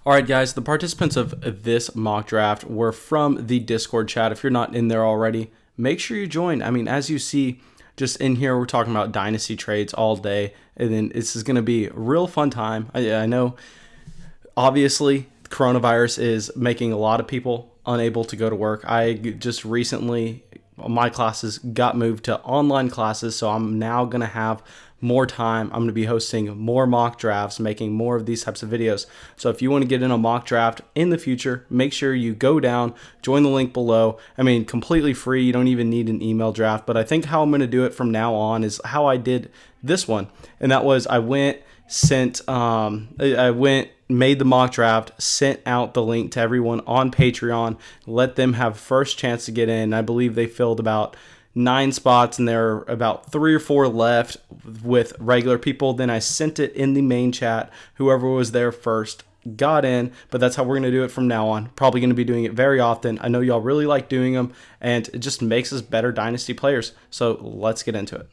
All right, guys, the participants of this mock draft were from the Discord chat. If you're not in there already, make sure you join. I mean, as you see, just in here, we're talking about dynasty trades all day, and then this is going to be a real fun time. I know, obviously, coronavirus is making a lot of people unable to go to work. I just recently, my classes got moved to online classes, so I'm now going to have more time. I'm going to be hosting more mock drafts, making more of these types of videos. So if you want to get in a mock draft in the future, make sure you go down, join the link below. I mean, completely free. You don't even need an email draft. But I think how I'm going to do it from now on is how I did this one. And that was I went, made the mock draft, sent out the link to everyone on Patreon, let them have first chance to get in. I believe they filled about 9 spots, and there are about 3 or 4 left with regular people. Then I sent it in the main chat. Whoever was there first got in, but that's how we're going to do it from now on. Probably going to be doing it very often. I know y'all really like doing them, and it just makes us better Dynasty players. So let's get into it.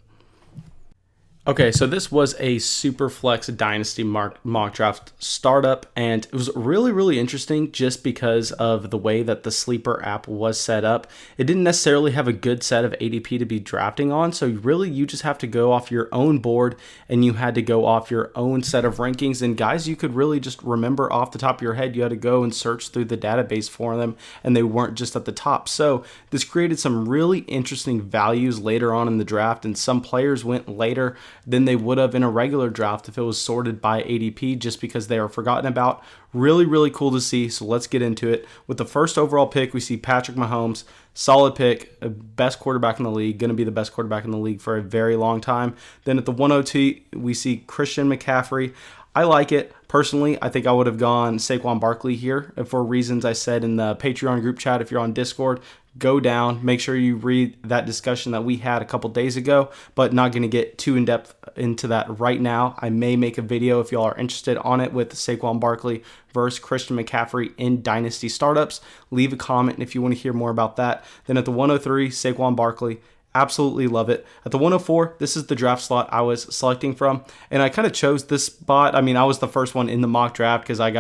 Okay, so this was a SUPERFLEX Dynasty mock draft startup, and it was really, really interesting just because of the way that the Sleeper app was set up. It didn't necessarily have a good set of ADP to be drafting on, so really you just have to go off your own board, and you had to go off your own set of rankings. And guys, you could really just remember off the top of your head, you had to go and search through the database for them, and they weren't just at the top. So this created some really interesting values later on in the draft, and some players went later than they would have in a regular draft if it was sorted by ADP, just because they are forgotten about. Really, really cool to see. So let's get into it. With the first overall pick, we see Patrick Mahomes. Solid pick, best quarterback in the league, going to be the best quarterback in the league for a very long time. Then at the 102, we see Christian McCaffrey. I like it. Personally, I think I would have gone Saquon Barkley here for reasons I said in the Patreon group chat. If you're on Discord, go down. Make sure you read that discussion that we had a couple days ago, but not going to get too in-depth into that right now. I may make a video if y'all are interested on it with Saquon Barkley versus Christian McCaffrey in Dynasty startups. Leave a comment if you want to hear more about that. Then at the 103, Saquon Barkley. Absolutely love it. At the 104, this is the draft slot I was selecting from, and I kind of chose this spot. I mean, I was the first one in the mock draft because I'm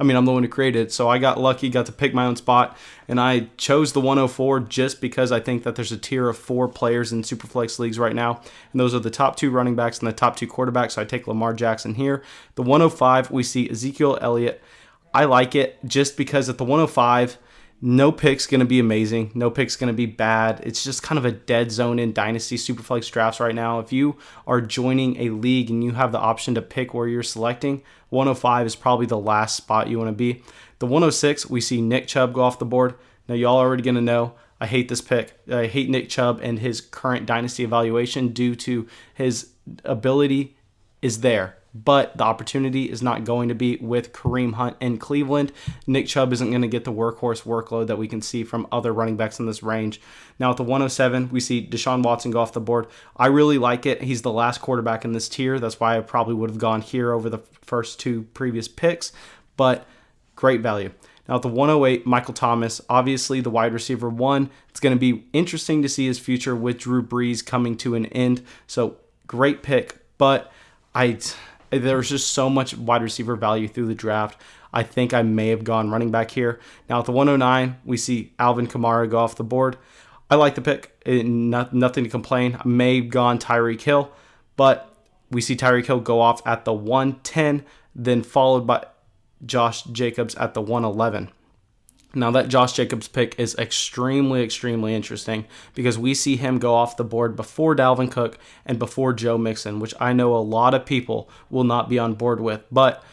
the one who created it, so I got lucky, got to pick my own spot, and I chose the 104 just because I think that there's a tier of 4 players in Superflex leagues right now, and those are the top 2 running backs and the top 2 quarterbacks, so I take Lamar Jackson here. The 105, we see Ezekiel Elliott. I like it just because at the 105, no pick's going to be amazing. No pick's going to be bad. It's just kind of a dead zone in Dynasty Superflex drafts right now. If you are joining a league and you have the option to pick where you're selecting, 105 is probably the last spot you want to be. The 106, we see Nick Chubb go off the board. Now, y'all are already going to know I hate this pick. I hate Nick Chubb and his current Dynasty evaluation due to his ability is there, but the opportunity is not going to be with Kareem Hunt in Cleveland. Nick Chubb isn't going to get the workhorse workload that we can see from other running backs in this range. Now at the 107, we see Deshaun Watson go off the board. I really like it. He's the last quarterback in this tier. That's why I probably would have gone here over the first 2 previous picks, but great value. Now at the 108, Michael Thomas, obviously the wide receiver 1. It's going to be interesting to see his future with Drew Brees coming to an end. So great pick, but there's just so much wide receiver value through the draft. I think I may have gone running back here. Now at the 109, we see Alvin Kamara go off the board. I like the pick. Nothing to complain. I may have gone Tyreek Hill, but we see Tyreek Hill go off at the 110, then followed by Josh Jacobs at the 111. Now that Josh Jacobs pick is extremely, extremely interesting because we see him go off the board before Dalvin Cook and before Joe Mixon, which I know a lot of people will not be on board with. But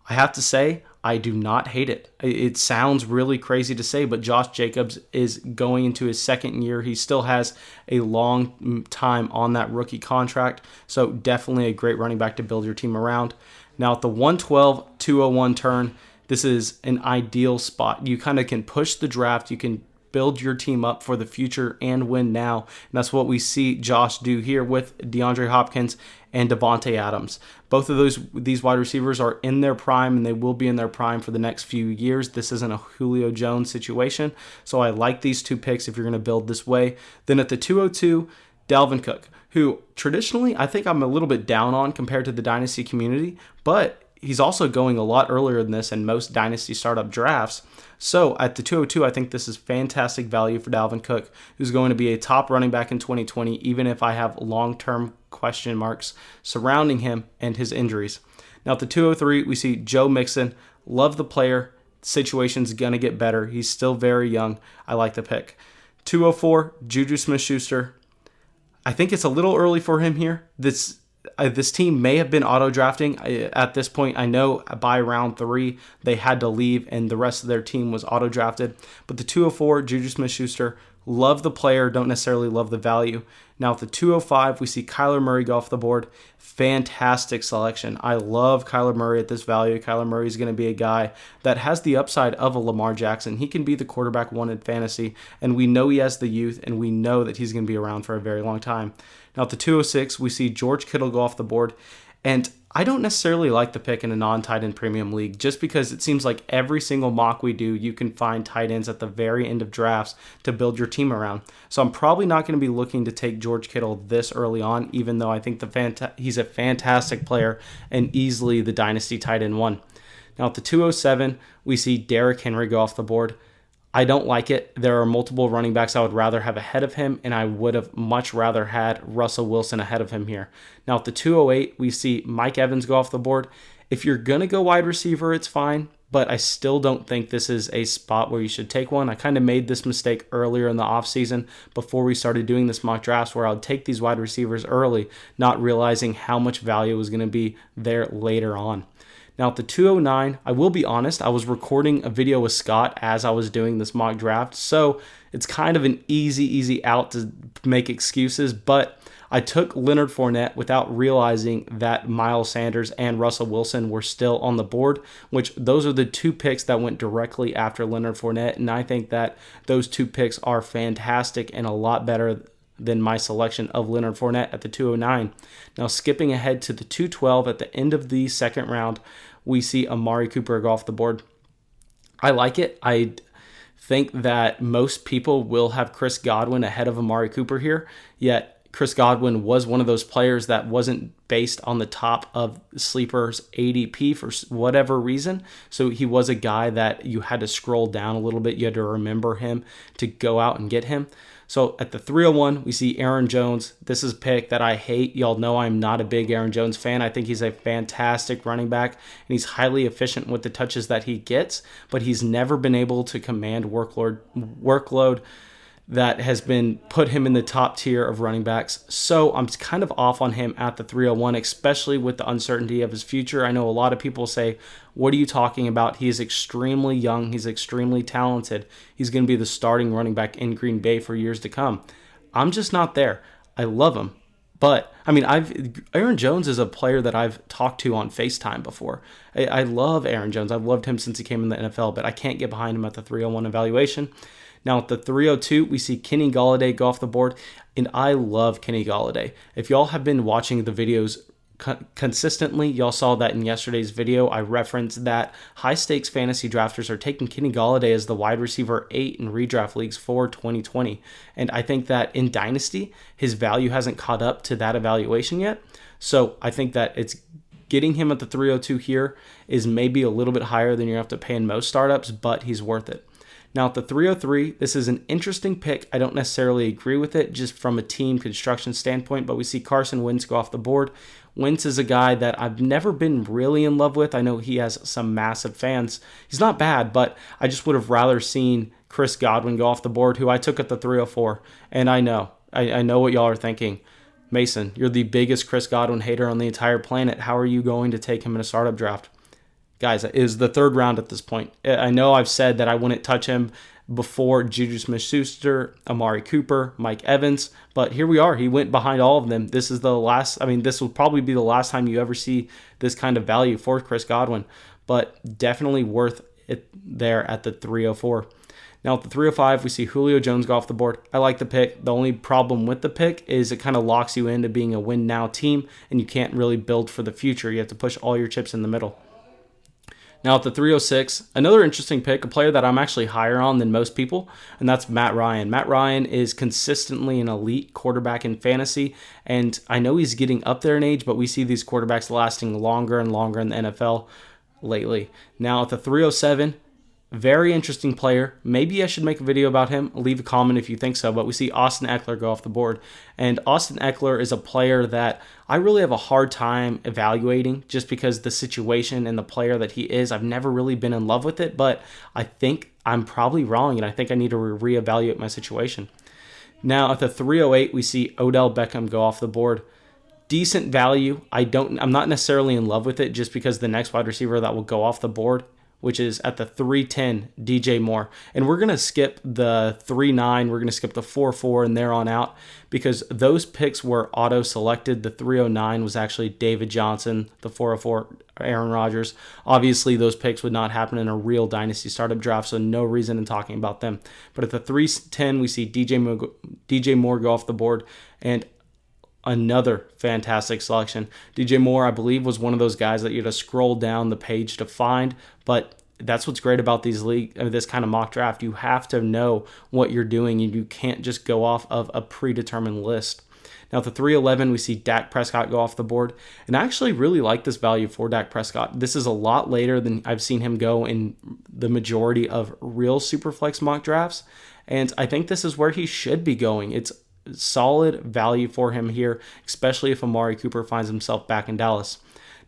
I have to say, I do not hate it. It sounds really crazy to say, but Josh Jacobs is going into his 2nd year. He still has a long time on that rookie contract, so definitely a great running back to build your team around. Now at the 112, 201 turn, this is an ideal spot. You kind of can push the draft. You can build your team up for the future and win now. And that's what we see Josh do here with DeAndre Hopkins and Devontae Adams. Both of these wide receivers are in their prime, and they will be in their prime for the next few years. This isn't a Julio Jones situation. So I like these 2 picks if you're going to build this way. Then at the 202, Dalvin Cook, who traditionally I think I'm a little bit down on compared to the Dynasty community, but he's also going a lot earlier than this in most Dynasty startup drafts. So at the 202, I think this is fantastic value for Dalvin Cook, who's going to be a top running back in 2020, even if I have long-term question marks surrounding him and his injuries. Now at the 203, we see Joe Mixon. Love the player. Situation's going to get better. He's still very young. I like the pick. 204, Juju Smith-Schuster. I think it's a little early for him here. This team may have been auto-drafting. At this point, I know by round 3, they had to leave, and the rest of their team was auto-drafted. But the 204, Juju Smith-Schuster, love the player, don't necessarily love the value. Now at the 205, we see Kyler Murray go off the board. Fantastic selection. I love Kyler Murray at this value. Kyler Murray is going to be a guy that has the upside of a Lamar Jackson. He can be the quarterback one in fantasy, and we know he has the youth, and we know that he's going to be around for a very long time. Now at the 206, we see George Kittle go off the board, and I don't necessarily like the pick in a non-tight end premium league just because it seems like every single mock we do, you can find tight ends at the very end of drafts to build your team around. So I'm probably not going to be looking to take George Kittle this early on, even though I think he's a fantastic player and easily the Dynasty tight end one. Now at the 207, we see Derrick Henry go off the board. I don't like it. There are multiple running backs I would rather have ahead of him, and I would have much rather had Russell Wilson ahead of him here. Now at the 208, we see Mike Evans go off the board. If you're going to go wide receiver, it's fine, but I still don't think this is a spot where you should take one. I kind of made this mistake earlier in the offseason before we started doing this mock drafts where I would take these wide receivers early, not realizing how much value was going to be there later on. Now at the 209, I will be honest, I was recording a video with Scott as I was doing this mock draft, so it's kind of an easy out to make excuses, but I took Leonard Fournette without realizing that Miles Sanders and Russell Wilson were still on the board, which those are the two picks that went directly after Leonard Fournette, and I think that those two picks are fantastic and a lot better than my selection of Leonard Fournette at the 209. Now skipping ahead to the 212 at the end of the second round, we see Amari Cooper go off the board. I like it. I think that most people will have Chris Godwin ahead of Amari Cooper here, yet Chris Godwin was one of those players that wasn't based on the top of sleepers ADP for whatever reason. So he was a guy that you had to scroll down a little bit. You had to remember him to go out and get him. So at the 301, we see Aaron Jones. This is a pick that I hate. Y'all know I'm not a big Aaron Jones fan. I think he's a fantastic running back, and he's highly efficient with the touches that he gets, but he's never been able to command workload that has been put him in the top tier of running backs. So I'm kind of off on him at the 301, especially with the uncertainty of his future. I know a lot of people say, what are you talking about? He is extremely young. He's extremely talented. He's going to be the starting running back in Green Bay for years to come. I'm just not there. I love him. But, I mean, Aaron Jones is a player that I've talked to on FaceTime before. I love Aaron Jones. I've loved him since he came in the NFL, but I can't get behind him at the 301 evaluation. Now at the 302, we see Kenny Golladay go off the board, and I love Kenny Golladay. If y'all have been watching the videos consistently, y'all saw that in yesterday's video. I referenced that high-stakes fantasy drafters are taking Kenny Golladay as the wide receiver 8 in redraft leagues for 2020. And I think that in Dynasty, his value hasn't caught up to that evaluation yet. So I think that it's getting him at the 302 here is maybe a little bit higher than you have to pay in most startups, but he's worth it. Now at the 303, this is an interesting pick. I don't necessarily agree with it just from a team construction standpoint, but we see Carson Wentz go off the board. Wentz is a guy that I've never been really in love with. I know he has some massive fans. He's not bad, but I just would have rather seen Chris Godwin go off the board, who I took at the 304. And I know what y'all are thinking. Mason, you're the biggest Chris Godwin hater on the entire planet. How are you going to take him in a startup draft? Guys, it is the third round at this point. I know I've said that I wouldn't touch him before Juju Smith-Schuster, Amari Cooper, Mike Evans, but here we are. He went behind all of them. This is the last, this will probably be the last time you ever see this kind of value for Chris Godwin, but definitely worth it there at the 304. Now at the 305, we see Julio Jones go off the board. I like the pick. The only problem with the pick is it kind of locks you into being a win-now team, and you can't really build for the future. You have to push all your chips in the middle. Now at the 306, another interesting pick, a player that I'm actually higher on than most people, and that's Matt Ryan. Matt Ryan is consistently an elite quarterback in fantasy, and I know he's getting up there in age, but we see these quarterbacks lasting longer and longer in the NFL lately. Now at the 307, very interesting player. Maybe I should make a video about him. Leave a comment if you think so. But we see Austin Eckler go off the board. And Austin Eckler is a player that I really have a hard time evaluating just because the situation and the player that he is. I've never really been in love with it, but I think I'm probably wrong, and I think I need to reevaluate my situation. Now at the 308, we see Odell Beckham go off the board. Decent value. I'm not necessarily in love with it just because the next wide receiver that will go off the board, which is at the 310, DJ Moore. And we're going to skip the 3-9, we're going to skip the 4-4 and there on out because those picks were auto-selected. The 309 was actually David Johnson, the 404, Aaron Rodgers. Obviously, those picks would not happen in a real Dynasty startup draft, so no reason in talking about them. But at the 310, we see DJ Moore go off the board, and another fantastic selection. DJ Moore, I believe, was one of those guys that you had to scroll down the page to find, but that's what's great about this kind of mock draft. You have to know what you're doing, and you can't just go off of a predetermined list. Now, at the 311, we see Dak Prescott go off the board, and I actually really like this value for Dak Prescott. This is a lot later than I've seen him go in the majority of real SUPERFLEX mock drafts, and I think this is where he should be going. It's solid value for him here, especially if Amari Cooper finds himself back in Dallas.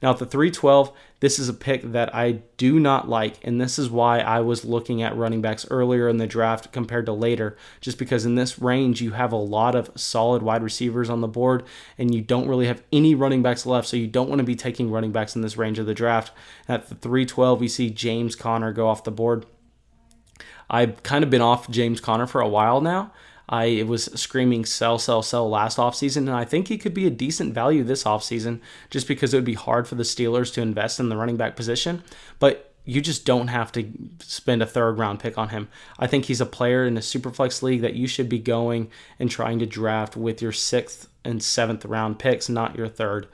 Now at the 312, this is a pick that I do not like, and this is why I was looking at running backs earlier in the draft compared to later, just because in this range you have a lot of solid wide receivers on the board, and you don't really have any running backs left, so you don't want to be taking running backs in this range of the draft. At the 312, we see James Conner go off the board. I've kind of been off James Conner for a while now. I was screaming sell, sell, sell last offseason, and I think he could be a decent value this offseason just because it would be hard for the Steelers to invest in the running back position, but you just don't have to spend a third-round pick on him. I think he's a player in a Superflex league that you should be going and trying to draft with your 6th and 7th round picks, not your 3rd.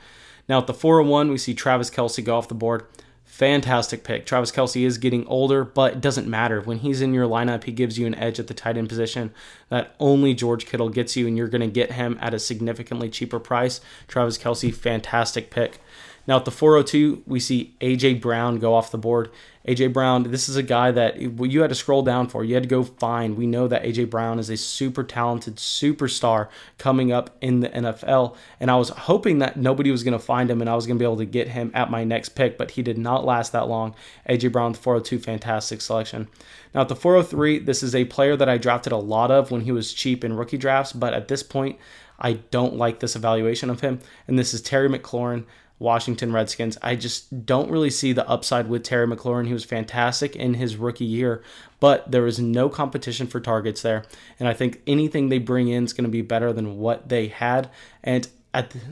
Now at the 401, we see Travis Kelce go off the board. Fantastic pick. Travis Kelce is getting older, but it doesn't matter. When he's in your lineup, he gives you an edge at the tight end position that only George Kittle gets you, and you're going to get him at a significantly cheaper price. Travis Kelce, fantastic pick. Now at the 402, we see A.J. Brown go off the board. A.J. Brown, this is a guy that you had to scroll down for. You had to go find. We know that A.J. Brown is a super talented superstar coming up in the NFL, and I was hoping that nobody was going to find him and I was going to be able to get him at my next pick, but he did not last that long. A.J. Brown, 402, fantastic selection. Now at the 403, this is a player that I drafted a lot of when he was cheap in rookie drafts, but at this point, I don't like this evaluation of him, and this is Terry McLaurin, Washington Redskins. I just don't really see the upside with Terry McLaurin. He was fantastic in his rookie year, but there is no competition for targets there. And I think anything they bring in is going to be better than what they had. And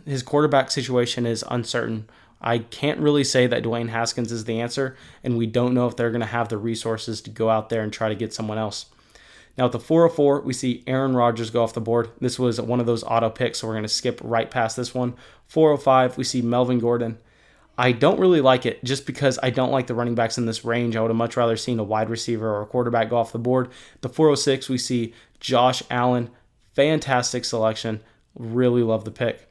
his quarterback situation is uncertain. I can't really say that Dwayne Haskins is the answer, and we don't know if they're going to have the resources to go out there and try to get someone else. Now at the 404, we see Aaron Rodgers go off the board. This was one of those auto picks, so we're going to skip right past this one. 405, we see Melvin Gordon. I don't really like it just because I don't like the running backs in this range. I would have much rather seen a wide receiver or a quarterback go off the board. The 406, we see Josh Allen. Fantastic selection. Really love the pick.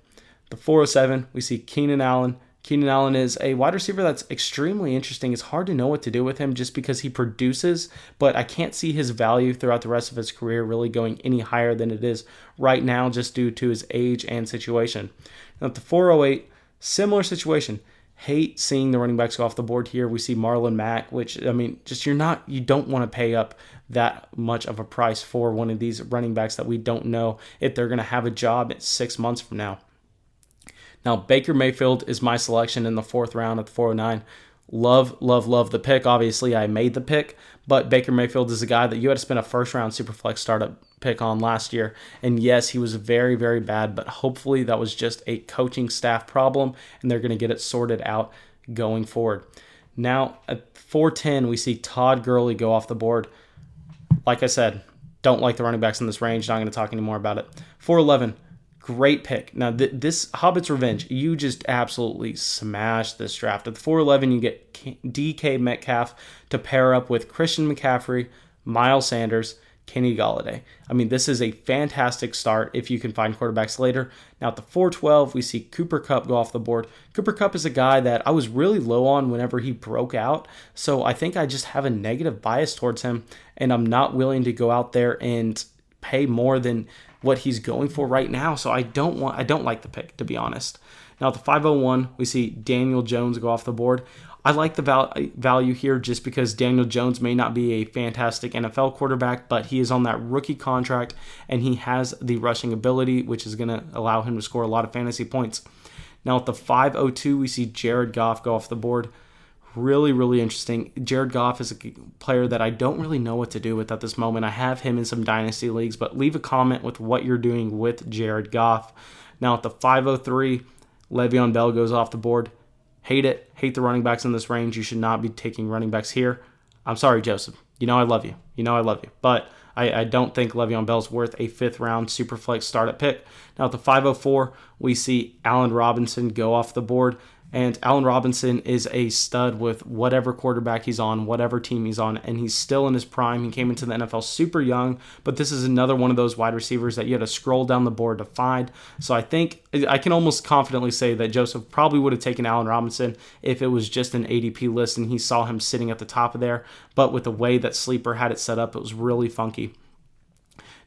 The 407, we see Keenan Allen. Keenan Allen is a wide receiver that's extremely interesting. It's hard to know what to do with him just because he produces, but I can't see his value throughout the rest of his career really going any higher than it is right now just due to his age and situation. Now at the 408, similar situation. Hate seeing the running backs go off the board here. We see Marlon Mac, which, I mean, just you don't want to pay up that much of a price for one of these running backs that we don't know if they're going to have a job at 6 months from now. Now, Baker Mayfield is my selection in the 4th round at the 409. Love, love, love the pick. Obviously, I made the pick, but Baker Mayfield is a guy that you had to spend a 1st-round Superflex startup pick on last year. And yes, he was very, very bad, but hopefully that was just a coaching staff problem, and they're going to get it sorted out going forward. Now, at 410, we see Todd Gurley go off the board. Like I said, don't like the running backs in this range. Not going to talk anymore about it. 411. Great pick. Now, this Hobbit's Revenge, you just absolutely smashed this draft. At the 411, you get DK Metcalf to pair up with Christian McCaffrey, Miles Sanders, Kenny Golladay. I mean, this is a fantastic start if you can find quarterbacks later. Now, at the 412, we see Cooper Kupp go off the board. Cooper Kupp is a guy that I was really low on whenever he broke out, so I think I just have a negative bias towards him, and I'm not willing to go out there and pay more than what he's going for right now. So I don't like the pick, to be honest. Now, at the 501, we see Daniel Jones go off the board. I like the value here just because Daniel Jones may not be a fantastic NFL quarterback, but he is on that rookie contract and he has the rushing ability, which is going to allow him to score a lot of fantasy points. Now at the 502, we see Jared Goff go off the board. Really, really interesting. Jared Goff is a player that I don't really know what to do with at this moment. I have him in some Dynasty leagues, but leave a comment with what you're doing with Jared Goff. Now at the 503, Le'Veon Bell goes off the board. Hate it. Hate the running backs in this range. You should not be taking running backs here. I'm sorry, Joseph. You know I love you. But I don't think Le'Veon Bell's worth a 5th round Superflex startup pick. Now at the 504, we see Allen Robinson go off the board. And Allen Robinson is a stud with whatever quarterback he's on, whatever team he's on, and he's still in his prime. He came into the NFL super young, but this is another one of those wide receivers that you had to scroll down the board to find. So I think I can almost confidently say that Joseph probably would have taken Allen Robinson if it was just an ADP list and he saw him sitting at the top of there. But with the way that Sleeper had it set up, it was really funky.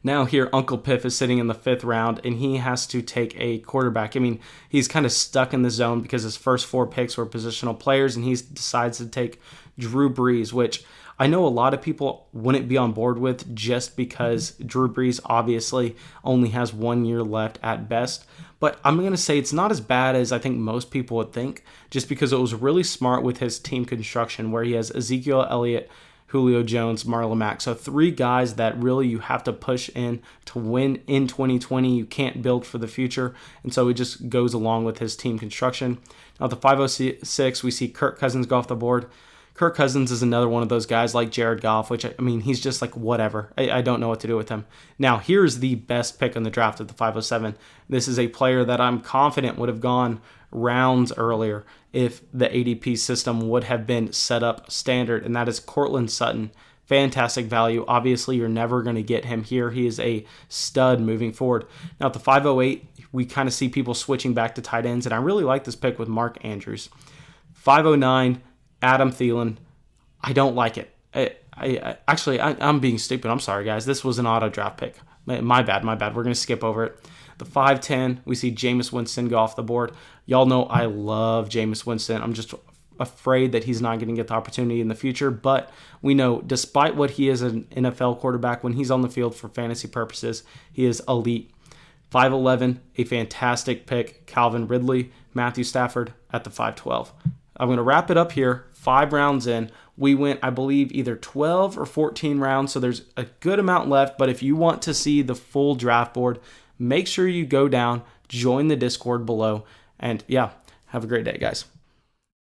Now here, Uncle Piff is sitting in the 5th round, and he has to take a quarterback. I mean, he's kind of stuck in the zone because his first 4 picks were positional players, and he decides to take Drew Brees, which I know a lot of people wouldn't be on board with just because Drew Brees obviously only has 1 year left at best. But I'm going to say it's not as bad as I think most people would think, just because it was really smart with his team construction where he has Ezekiel Elliott, Julio Jones, Marlon Mac. So 3 guys that really you have to push in to win in 2020. You can't build for the future. And so it just goes along with his team construction. Now at the 506, we see Kirk Cousins go off the board. Kirk Cousins is another one of those guys like Jared Goff, which, I mean, he's just like whatever. I don't know what to do with him. Now, here's the best pick in the draft at the 507. This is a player that I'm confident would have gone rounds earlier if the ADP system would have been set up standard, and that is Courtland Sutton. Fantastic value. Obviously, you're never going to get him here. He is a stud moving forward. Now, at the 508, we kind of see people switching back to tight ends, and I really like this pick with Mark Andrews. 509, Adam Thielen. I don't like it. I'm being stupid. I'm sorry, guys. This was an auto draft pick. My bad. We're going to skip over it. The 510, we see Jameis Winston go off the board. Y'all know I love Jameis Winston. I'm just afraid that he's not going to get the opportunity in the future. But we know, despite what he is an NFL quarterback, when he's on the field for fantasy purposes, he is elite. 511, a fantastic pick. Calvin Ridley, Matthew Stafford at the 512. I'm going to wrap it up here. 5 rounds in. We went, I believe, either 12 or 14 rounds, so there's a good amount left. But if you want to see the full draft board, make sure you go down, join the Discord below, and yeah, have a great day, guys.